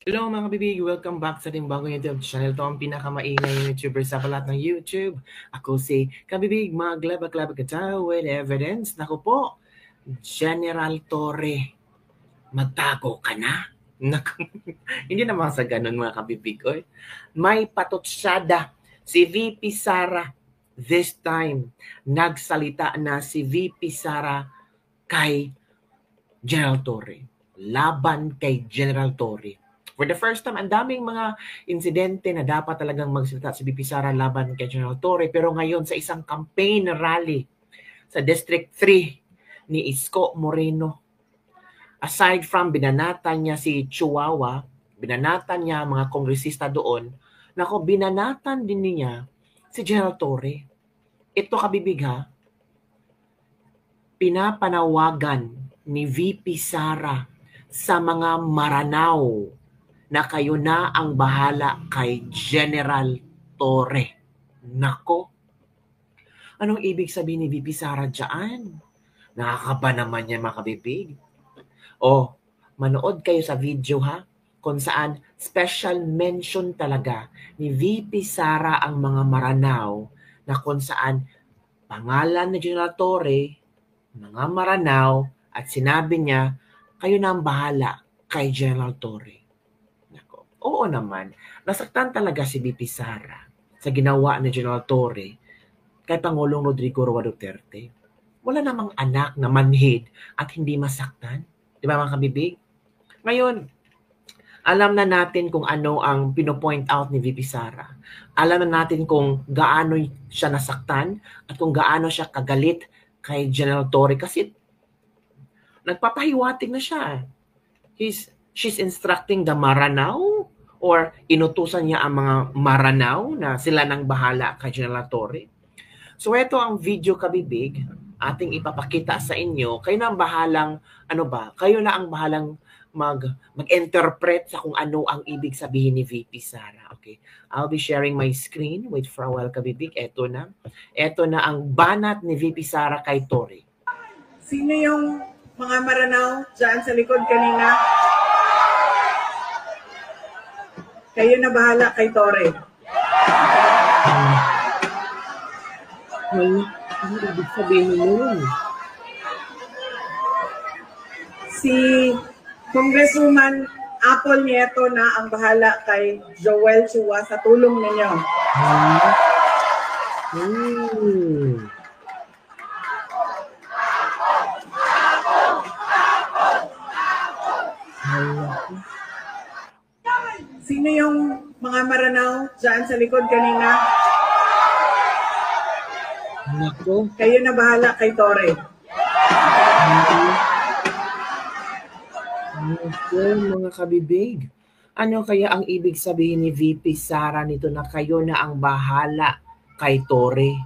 Hello mga kabibig! Welcome back sa ating bagong YouTube channel. Ito ang pinakamaingay YouTuber sa balat ng YouTube. Ako si Kabibig, maglabag-labag ka tayo with evidence. Naku po, General Torre, magtago ka na? Naku, hindi naman sa ganun mga kabibig. Oy. May patutsyada si VP Sara. This time, nagsalita na si VP Sara kay General Torre. Laban kay General Torre. For the first time, ang daming mga insidente na dapat talagang magsalita si VP Sara laban kay General Torre. Pero ngayon sa isang campaign rally sa District 3 ni Isko Moreno, aside from binanatan niya si Chihuahua, binanatan niya mga kongresista doon, nako binanatan din niya si General Torre. Ito kabibig ha, pinapanawagan ni VP Sara sa mga Maranao na kayo na ang bahala kay General Torre. Nako, anong ibig sabihin ni VP Sara dyan? Nakakaba naman yan mga kabibig. O, manood kayo sa video ha, kung saan special mention talaga ni VP Sara ang mga Maranao na kung saan pangalan ni General Torre, mga Maranao, at sinabi niya, kayo na ang bahala kay General Torre. Oo naman, nasaktan talaga si VP Sara sa ginawa ni General Torre kay Pangulong Rodrigo Roa Duterte. Wala namang anak na manhid at hindi masaktan. Di ba mga kabibig? Ngayon, alam na natin kung ano ang pinopoint out ni VP Sara. Alam na natin kung gaano siya nasaktan at kung gaano siya kagalit kay General Torre kasi nagpapahiwatig na siya. She's instructing the Maranao or inutusan niya ang mga Maranao na sila nang bahala kay General Torre. So ito ang video kabibig, ating ipapakita sa inyo. Kayo na ang bahalang, kayo na ang bahalang mag-interpret sa kung ano ang ibig sabihin ni VP Sara. Okay. I'll be sharing my screen. Wait for a while kabibig. Ito na. Ito na ang banat ni VP Sara kay Torre. Sino yung mga Maranao dyan sa likod kanina? Kayo na bahala kay Torre. Ano ibig sabihin nun? Si Congresswoman Apple Nieto na ang bahala kay Joel Chua sa tulong ninyo. Sino yung mga Maranao dyan sa likod kanina? Nako. Kayo na bahala kay Torre. Mga kabibig, ano kaya ang ibig sabihin ni VP Sara nito na kayo na ang bahala kay Torre?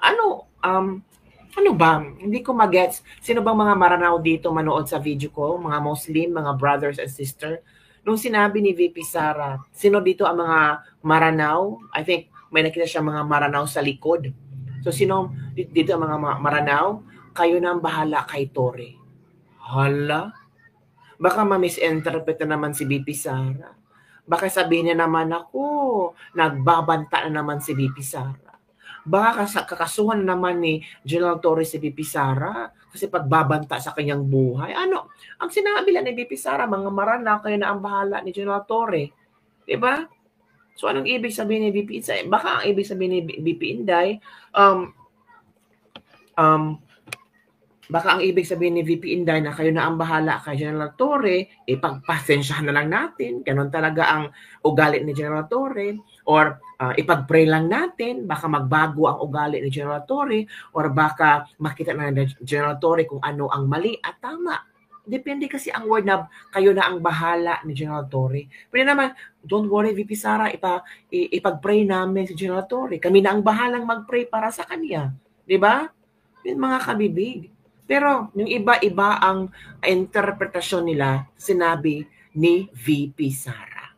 Ano ba? Hindi ko magets. Sino bang mga Maranao dito manood sa video ko? Mga Muslim, mga brothers and sister? Nung sinabi ni VP Sara, sino dito ang mga Maranao? I think may nakita siya mga Maranao sa likod. So sino dito ang mga Maranao? Kayo na ang bahala kay Torre. Hala? Baka ma-misinterpret na naman si VP Sara. Baka sabihin niya naman ako, nagbabanta na naman si VP Sara. Baka kakasuhan naman ni General Torre si VP Sara kasi pagbabanta sa kanyang buhay. Ano? Ang sinabi lang ni VP Sara, mga Maranao, kayo na ang bahala ni General Torre. Diba? So anong ibig sabihin ni VP Inday? Baka ang ibig sabihin ni VP Inday, baka ang ibig sabihin ni VP Inday na kayo na ang bahala kay General Torre, ipagpasensyahan na lang natin. Ganon talaga ang ugali ni General Torre. Or ipag-pray lang natin, baka magbago ang ugali ni General Torre or baka makita na ni General Torre kung ano ang mali at tama. Depende kasi ang word na kayo na ang bahala ni General Torre. Pero naman, don't worry VP Sara, ipag-pray namin si General Torre. Kami na ang bahalang mag-pray para sa kanya. Diba? Yung mga kabibig. Pero yung iba-iba ang interpretasyon nila sinabi ni VP Sara.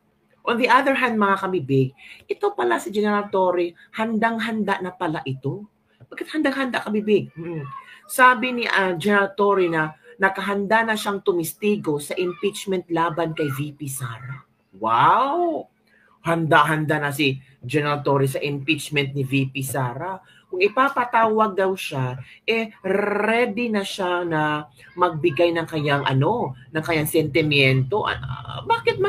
On the other hand, mga kabibig, ito pala si General Torre, handang-handa na pala ito. Bakit handang-handa kabibig? Sabi ni General Torre na nakahanda na siyang tumistigo sa impeachment laban kay VP Sara. Wow! Handa-handa na si General Torre sa impeachment ni VP Sara. Kung ipapatawag daw siya, ready na siya na magbigay ng kanyang ng kanyang sentimiento. Bakit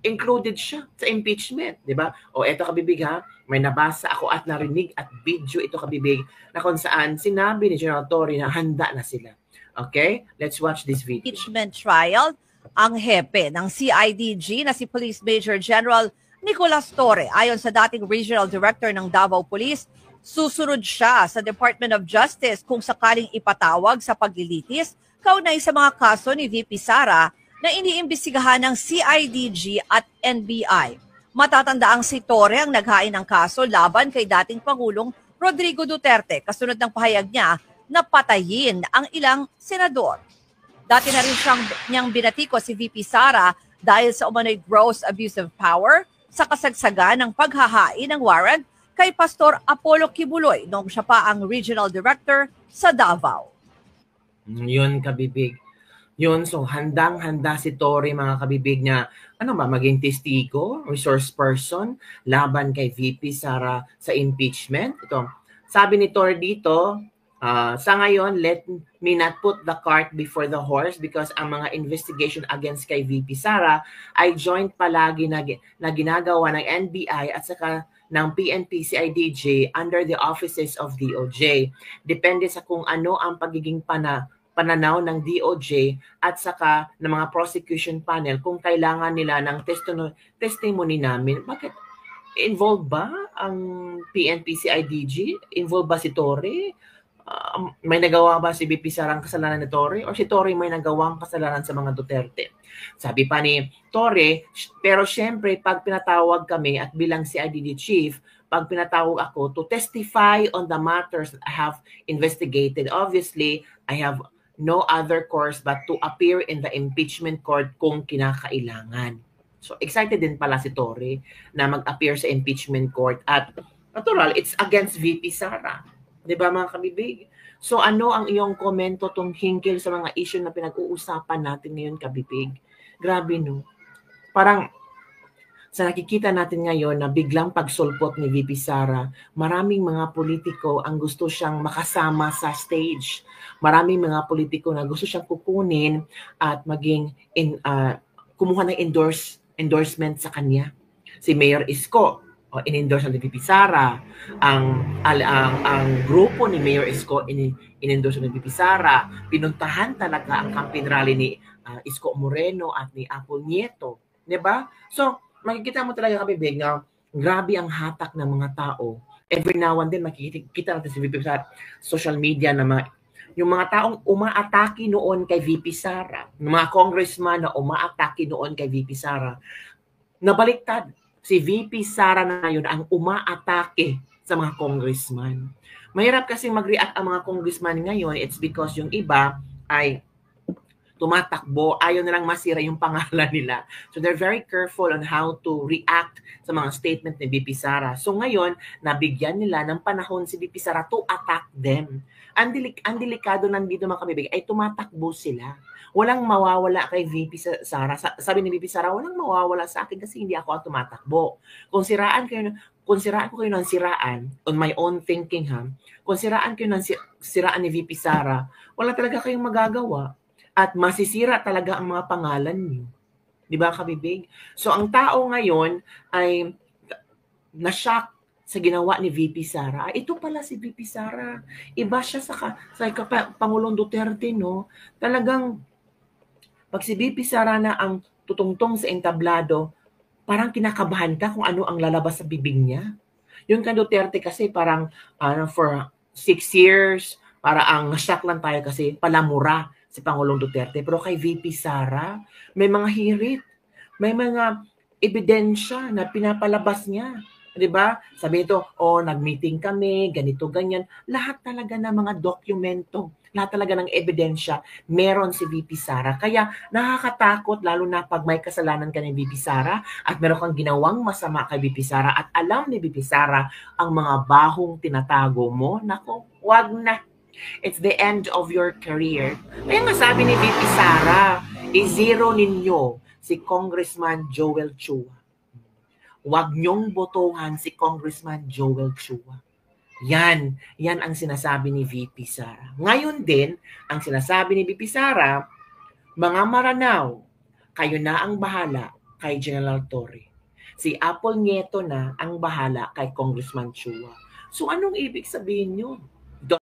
included siya sa impeachment, 'di ba? O eto kabibig ha, may nabasa ako at narinig at video ito kabibig na kung saan sinabi ni General Torre na handa na sila. Okay? Let's watch this video. Impeachment trial, ang hepe ng CIDG na si Police Major General Nicolas Torre, ayon sa dating Regional Director ng Davao Police, susunod siya sa Department of Justice kung sakaling ipatawag sa paglilitis kaunay sa mga kaso ni VP Sara na iniimbestigahan ng CIDG at NBI. Matatandaang si Torre ang naghain ng kaso laban kay dating Pangulong Rodrigo Duterte kasunod ng pahayag niya na patayin ang ilang senador. Dati na rin niyang binatiko si VP Sara dahil sa umano'y gross abuse of power sa kasagsagan ng paghahain ng warrant kay Pastor Apollo Kibuloy noong siya pa ang Regional Director sa Davao. Yun kabibig. Yun, so handang-handa si Torre mga kabibig niya, maging testigo, resource person, laban kay VP Sara sa impeachment. Ito, sabi ni Torre dito, sa ngayon, let me not put the cart before the horse because ang mga investigation against kay VP Sara ay joint palagi na ginagawa ng NBI at saka ng PNP CIDG under the offices of DOJ. Depende sa kung ano ang pagiging pananaw ng DOJ at saka ng mga prosecution panel kung kailangan nila ng testimony namin. Bakit? Involved ba ang PNP CIDG? Involved ba si Torre? May nagawa ba si VP Sara ang kasalanan ni Torre? O si Torre may nagawang kasalanan sa mga Duterte? Sabi pa ni Torre, pero syempre pag pinatawag kami at bilang CIDG chief, pag pinatawag ako to testify on the matters that I have investigated, obviously, I have no other course but to appear in the impeachment court kung kinakailangan. So excited din pala si Torre na mag-appear sa impeachment court at natural, it's against VP Sara. 'Di ba mga kabibig? So ano ang iyong komento tong hinggil sa mga issue na pinag-uusapan natin ngayon kabibig? Grabe no. Parang sa nakikita natin ngayon na biglang pagsulpot ni VP Sara, maraming mga politiko ang gusto siyang makasama sa stage. Maraming mga politiko na gusto siyang kukunin at maging kumuha ng endorsement sa kanya. Si Mayor Isko, in-endorse ni VP Sara, ang grupo ni Mayor Isko in-endorse ni VP Sara, pinuntahan talaga ang campaign rally ni Isko Moreno at ni Apple Nieto, 'di ba? So, makikita mo talaga kabibig na grabe ang hatak ng mga tao. Every now and then makikita natin si VP Sara social media na yung mga taong umaatake noon kay VP Sara, mga congressman na umaatake noon kay VP Sara, nabaliktad. Si VP Sara na yun ang umaatake sa mga congressman. Mahirap kasi mag-react ang mga congressman ngayon. It's because yung iba ay tumatakbo, ayaw nilang masira yung pangalan nila. So they're very careful on how to react sa mga statement ni VP Sara. So ngayon, nabigyan nila ng panahon si VP Sara to attack them. Ang delikado nandito mga kabibig ay tumatakbo sila. Walang mawawala kay VP Sara. Sabi ni VP Sara, walang mawawala sa akin kasi hindi ako ang tumatakbo. Kung siraan ko kayo ng siraan, on my own thinking kung siraan kayo ng siraan ni VP Sara, wala talaga kayong magagawa. At masisira talaga ang mga pangalan niyo. Di ba kabibig? So ang tao ngayon ay na-shock sa ginawa ni VP Sara. Ito pala si VP Sara. Iba siya sa Pangulong Duterte, no? Talagang pag si VP Sara na ang tutungtong sa entablado, parang kinakabahan ka kung ano ang lalabas sa bibig niya. Yung kay Duterte kasi parang for 6 years, para ang shock lang tayo kasi palamura si Pangulong Duterte. Pero kay VP Sara, may mga hirit, may mga ebidensya na pinapalabas niya. 'Di ba? Sabi ito, nag-meeting kami, ganito, ganyan. Lahat talaga ng mga dokumento, lahat talaga ng ebidensya, meron si VP Sara. Kaya nakakatakot, lalo na pag may kasalanan ka ni VP Sara at meron kang ginawang masama kay VP Sara at alam ni VP Sara ang mga bahong tinatago mo. Nako, wag na. It's the end of your career. Kaya nga sabi ni VP Sara, i-zero ninyo si Congressman Joel Chua. Huwag niyong botohan si Congressman Joel Chua. Yan ang sinasabi ni VP Sara. Ngayon din, ang sinasabi ni VP Sara, mga Maranao, kayo na ang bahala kay General Torre. Si Apple Nieto na ang bahala kay Congressman Chua. So anong ibig sabihin yun?